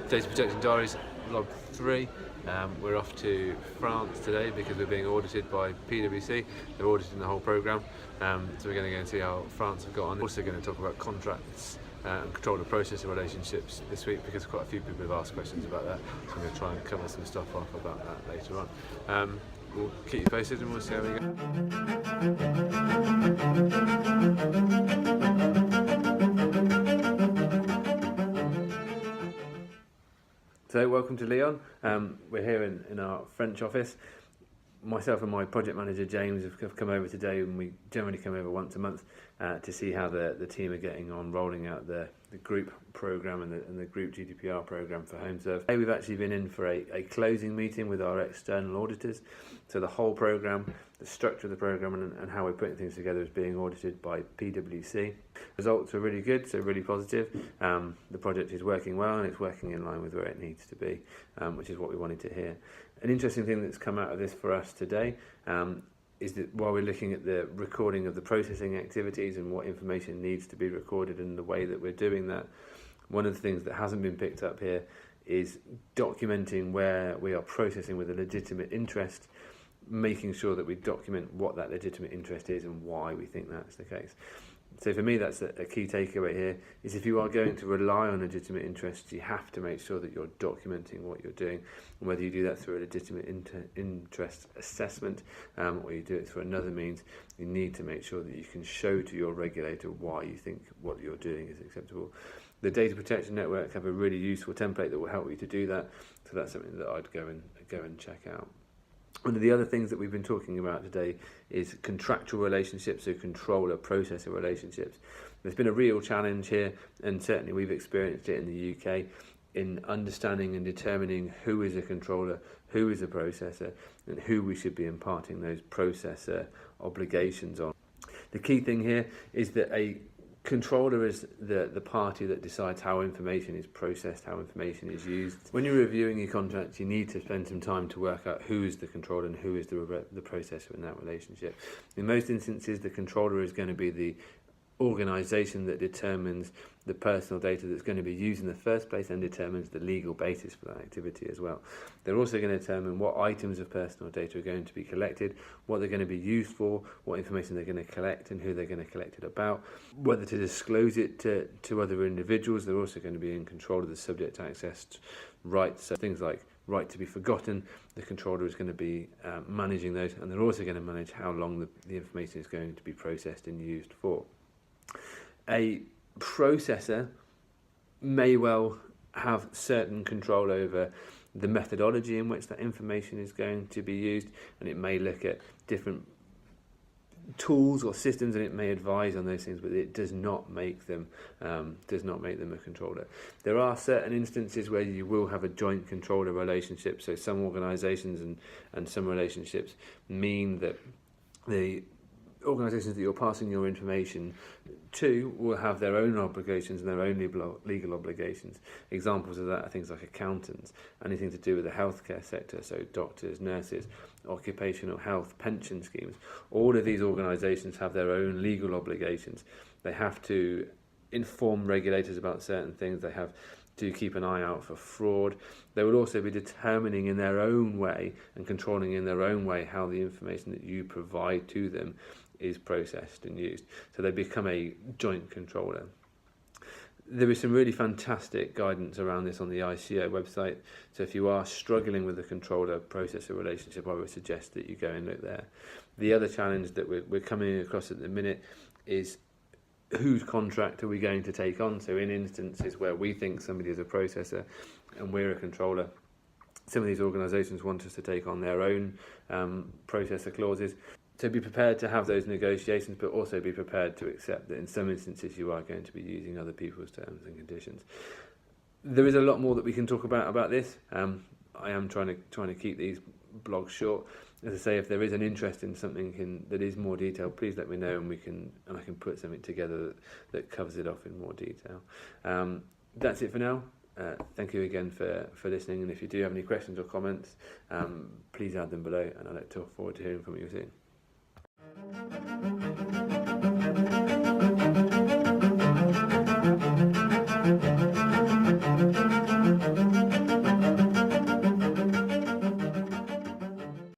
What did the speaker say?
Data Protection Diaries, log 3. We're off to France today because we're being audited by PwC. They're auditing the whole programme, so we're going to go and see how France have got on. We're also going to talk about contracts and control of process and relationships this week because quite a few people have asked questions about that, so I'm going to try and cover some stuff off about that later on. We'll keep you posted and we'll see how we go. So welcome to Lyon. We're here in our French office. Myself and my project manager James have come over today, and we generally come over once a month to see how the team are getting on rolling out the group programme and the group GDPR programme for HomeServe. Today we've actually been in for a closing meeting with our external auditors. So the whole programme, the structure of the programme and how we're putting things together is being audited by PwC. Results are really good, so really positive. The project is working well and it's working in line with where it needs to be, which is what we wanted to hear. An interesting thing that's come out of this for us today is that while we're looking at the recording of the processing activities and what information needs to be recorded and the way that we're doing that, one of the things that hasn't been picked up here is documenting where we are processing with a legitimate interest, making sure that we document what that legitimate interest is and why we think that's the case. So for me, that's a key takeaway here, is if you are going to rely on legitimate interests, you have to make sure that you're documenting what you're doing, and whether you do that through a legitimate interest assessment or you do it through another means, you need to make sure that you can show to your regulator why you think what you're doing is acceptable. The Data Protection Network have a really useful template that will help you to do that, so that's something that I'd go and check out. One of the other things that we've been talking about today is contractual relationships, so controller-processor relationships. There's been a real challenge here, and certainly we've experienced it in the UK, in understanding and determining who is a controller, who is a processor, and who we should be imparting those processor obligations on. The key thing here is that a controller is the party that decides how information is processed, how information is used. When you're reviewing your contracts, you need to spend some time to work out who is the controller and who is the processor in that relationship. In most instances, the controller is going to be the organisation that determines the personal data that's going to be used in the first place and determines the legal basis for that activity as well. They're also going to determine what items of personal data are going to be collected, what they're going to be used for, what information they're going to collect and who they're going to collect it about, whether to disclose it to other individuals. They're also going to be in control of the subject access rights, so things like right to be forgotten. The controller is going to be managing those, and they're also going to manage how long the information is going to be processed and used for. A processor may well have certain control over the methodology in which that information is going to be used, and it may look at different tools or systems and it may advise on those things, but it does not make them a controller. There are certain instances where you will have a joint controller relationship, so some organisations and some relationships mean that the organisations that you're passing your information to will have their own obligations and their own legal obligations. Examples of that are things like accountants, anything to do with the healthcare sector, so doctors, nurses, occupational health, pension schemes. All of these organisations have their own legal obligations. They have to inform regulators about certain things. They have to keep an eye out for fraud. They will also be determining in their own way and controlling in their own way how the information that you provide to them is processed and used. So they become a joint controller. There is some really fantastic guidance around this on the ICO website. So if you are struggling with the controller-processor relationship, I would suggest that you go and look there. The other challenge that we're coming across at the minute is whose contract are we going to take on? So in instances where we think somebody is a processor and we're a controller, some of these organisations want us to take on their own processor clauses. So be prepared to have those negotiations, but also be prepared to accept that in some instances you are going to be using other people's terms and conditions. There is a lot more that we can talk about this. I am trying to keep these blogs short. As I say, if there is an interest in something that is more detailed, please let me know, and I can put something together that covers it off in more detail. That's it for now. Thank you again for listening, and if you do have any questions or comments, please add them below, and I look forward to hearing from you soon.